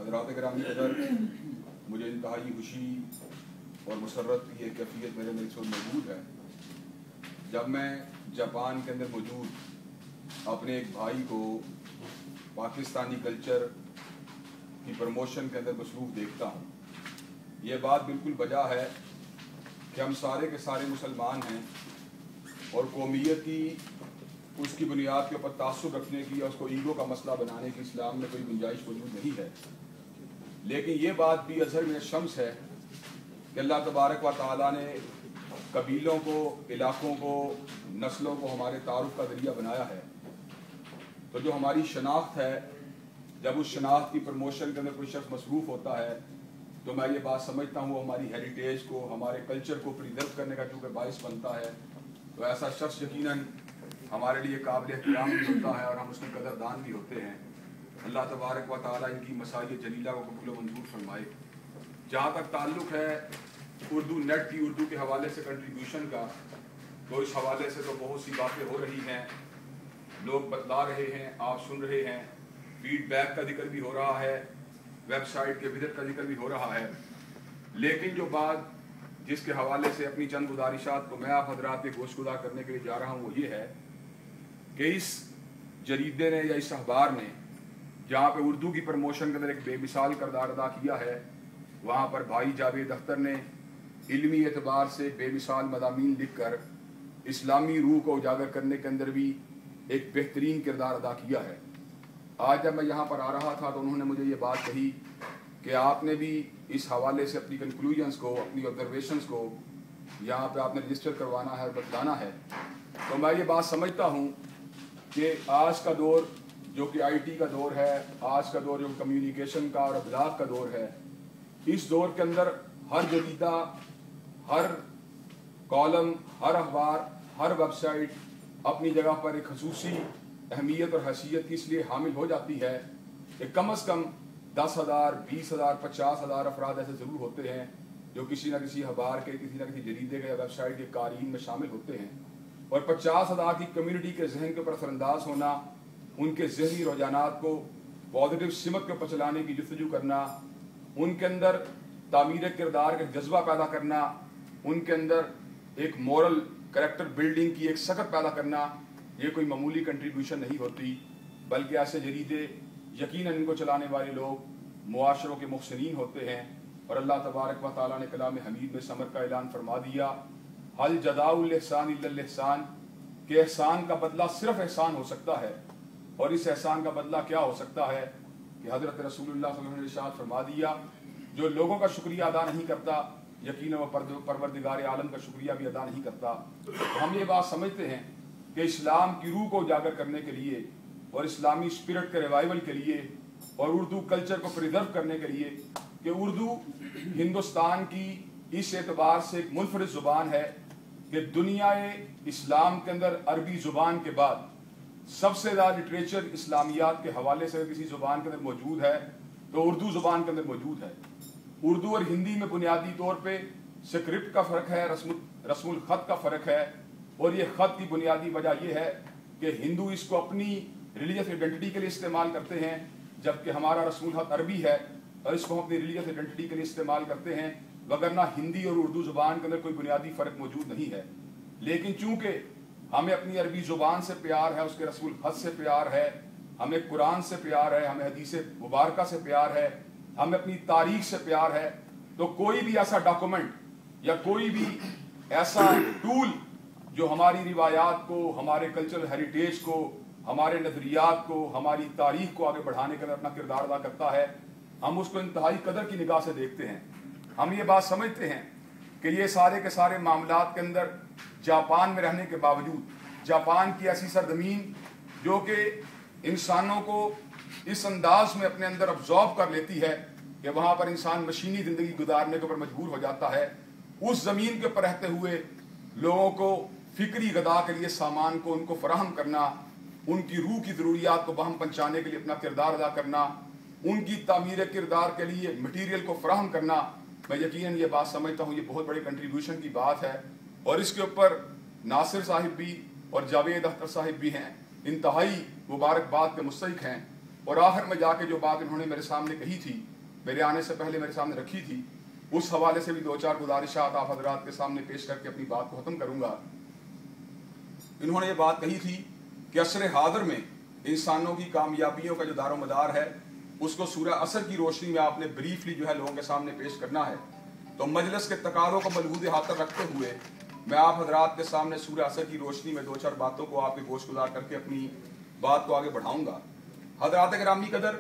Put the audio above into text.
हज़रात गिरामी कदर, मुझे इंतहाई खुशी और मसरत की एक कैफियत मेरे में इस वक्त मौजूद है जब मैं जापान के अंदर मौजूद अपने एक भाई को पाकिस्तानी कल्चर की प्रमोशन के अंदर मसरूफ़ देखता हूँ। ये बात बिल्कुल वजह है कि हम सारे के सारे मुसलमान हैं और कौमियत की उसकी बुनियाद के ऊपर तासुब रखने की या उसको ईगो का मसला बनाने की इस्लाम में कोई गुंजाइश मौजूद नहीं है। लेकिन ये बात भी अज़हर मिन शम्स है कि अल्लाह तबारक व तआला ने कबीलों को, इलाकों को, नस्लों को हमारे तारुफ का ज़रिया बनाया है। तो जो हमारी शनाख्त है, जब उस शनाख्त की प्रमोशन के अंदर कोई शख्स मसरूफ़ होता है तो मैं ये बात समझता हूँ वो हमारी हेरिटेज को, हमारे कल्चर को प्रिजर्व करने का चूँकि बाइस बनता है, तो ऐसा शख्स यकीनन हमारे लिए काबिल एहतराम भी होता है और हम उसके कदरदान भी होते हैं। अल्लाह तबारक व तआला इनकी मसाइल जलीला को कबूल व मंजूर फरमाए। जहाँ तक ताल्लुक़ है उर्दू नेट की, उर्दू के हवाले से कंट्रीब्यूशन का, तो इस हवाले से तो बहुत सी बातें हो रही हैं, लोग बतला रहे हैं, आप सुन रहे हैं, फीडबैक का जिक्र भी हो रहा है, वेबसाइट के विजिट का जिक्र भी हो रहा है। लेकिन जो बात जिसके हवाले से अपनी चंद गुजारिशात को मैं आप हजरात के गोशगुजार करने के लिए जा रहा हूँ वो ये है कि इस जरीदे ने या इस अखबार ने जहाँ पे उर्दू की प्रमोशन के अंदर एक बेमिसाल किरदार अदा किया है, वहाँ पर भाई जावेद अख्तर ने इल्मी एतबार से बेमिसाल मज़ामीन लिख कर इस्लामी रूह को उजागर करने के अंदर भी एक बेहतरीन किरदार अदा किया है। आज जब मैं यहाँ पर आ रहा था तो उन्होंने मुझे ये बात कही कि आपने भी इस हवाले से अपनी कंक्लूजन्स को, अपनी ऑब्जर्वेशंस को यहाँ पे आपने रजिस्टर करवाना है और बतलाना है। तो मैं ये बात समझता हूँ कि आज का दौर जो कि आईटी का दौर है, आज का दौर जो कम्युनिकेशन का और अबलाग का दौर है, इस दौर के अंदर हर जरीदा, हर कॉलम, हर अखबार, हर वेबसाइट अपनी जगह पर एक खसूसी अहमियत और हैसियत की इसलिए हामिल हो जाती है कि कम अज़ कम 10,000, 20,000, 50,000 अफराद ऐसे ज़रूर होते हैं जो किसी न किसी अखबार के, किसी न किसी जरीदे के या वेबसाइट के कारीन में शामिल होते हैं। और 50,000 की कम्युनिटी के जहन के ऊपर असरअंदाज होना, उनके जहनी रुझानात को पॉजिटिव सिमत के ऊपर चलाने की जस्तजू करना, उनके अंदर तामीर किरदार का जज्बा पैदा करना, उनके अंदर एक मोरल कैरेक्टर बिल्डिंग की एक सकत पैदा करना, ये कोई मामूली कंट्रीब्यूशन नहीं होती, बल्कि ऐसे जरीदे यकीनन इनको चलाने वाले लोग मुआशरों के मुहसिनीन होते हैं। और अल्लाह तबारक व तआला ने कलाम हमीद में समर का ऐलान फरमा दिया, हल जज़ाउल एहसान इल्लल एहसान, कि एहसान का बदला सिर्फ एहसान हो सकता है। और इस एहसान का बदला क्या हो सकता है कि हज़रत रसूलुल्लाह सल्लल्लाहु अलैहि वसल्लम ने इरशाद फरमा दिया, जो लोगों का शुक्रिया अदा नहीं करता यकीनन वो परवरदिगार आलम का शुक्रिया भी अदा नहीं करता। तो हम ये बात समझते हैं कि इस्लाम की रूह को उजागर करने के लिए और इस्लामी स्पिरिट के रिवाइवल के लिए और उर्दू कल्चर को प्रिजर्व करने के लिए कि उर्दू हिंदुस्तान की इस एतबार से एक मुनफरिद ज़ुबान है कि दुनिया इस्लाम के अंदर अरबी ज़ुबान के बाद सबसे ज़्यादा लिटरेचर इस्लामियात के हवाले से किसी ज़ुबान के अंदर मौजूद है तो उर्दू ज़ुबान के अंदर मौजूद है। उर्दू और हिंदी में बुनियादी तौर पे स्क्रिप्ट का फ़र्क है, रस्मुल ख़त का फ़र्क है। और ये ख़त की बुनियादी वजह यह है कि हिंदू इसको अपनी रिलीजियस आइडेंटिटी के लिए इस्तेमाल करते हैं, जबकि हमारा रस्मुल ख़त अरबी है और इसको हम अपनी रिलीजियस आइडेंटिटी के लिए इस्तेमाल करते हैं, वगरना हिंदी और उर्दू ज़ुबान के अंदर कोई बुनियादी फ़र्क मौजूद नहीं है। लेकिन चूँकि हमें अपनी अरबी ज़ुबान से प्यार है, उसके रसूल ख़त से प्यार है, हमें कुरान से प्यार है, हमें हदीस मुबारका से प्यार है, हमें अपनी तारीख से प्यार है, तो कोई भी ऐसा डॉक्यूमेंट या कोई भी ऐसा टूल जो हमारी रिवायात को, हमारे कल्चरल हेरिटेज को, हमारे नज़रियात को, हमारी तारीख को आगे बढ़ाने के लिए अपना किरदार अदा करता है, हम उसको इंतहाई कदर की निगाह से देखते हैं। हम ये बात समझते हैं कि ये सारे के सारे मामलात के अंदर जापान में रहने के बावजूद, जापान की ऐसी सरजमीन जो कि इंसानों को इस अंदाज में अपने अंदर अब्जॉर्ब कर लेती है कि वहाँ पर इंसान मशीनी ज़िंदगी गुजारने के ऊपर मजबूर हो जाता है, उस ज़मीन के ऊपर रहते हुए लोगों को फ़िक्री गदा के लिए सामान को उनको फराहम करना, उनकी रूह की ज़रूरियात को बहम पहुँचाने के लिए अपना किरदार अदा करना, उनकी तामीर किरदार के लिए मटीरियल को फराहम करना, मैं यकीनन ये बात समझता हूँ ये बहुत बड़ी कंट्रीब्यूशन की बात है। और इसके ऊपर नासिर साहिब भी और जावेद अख्तर साहिब भी हैं, इंतहाई मुबारकबाद के मुस्तहिक हैं। और आखिर में जाके जो बात इन्होंने मेरे सामने कही थी میرے آنے سے پہلے میرے سامنے رکھی تھی، اس حوالے سے بھی 2-4 گزارشات آپ حضرات کے سامنے پیش کر کے اپنی بات کو ختم کروں گا۔ انہوں نے یہ بات کہی تھی کہ عصر حاضر میں انسانوں کی کامیابیوں کا جو دار و مدار ہے اس کو سورہ عصر کی روشنی میں آپ نے بریفلی جو ہے لوگوں کے سامنے پیش کرنا ہے۔ تو مجلس کے تقاضوں کو ملحوظ خاطر رکھتے ہوئے میں آپ حضرات کے سامنے سورہ عصر کی روشنی میں 2-4 باتوں کو آپ کے گوش گزار کر کے اپنی بات کو آگے بڑھاؤں گا۔ حضرات گرامی قدر،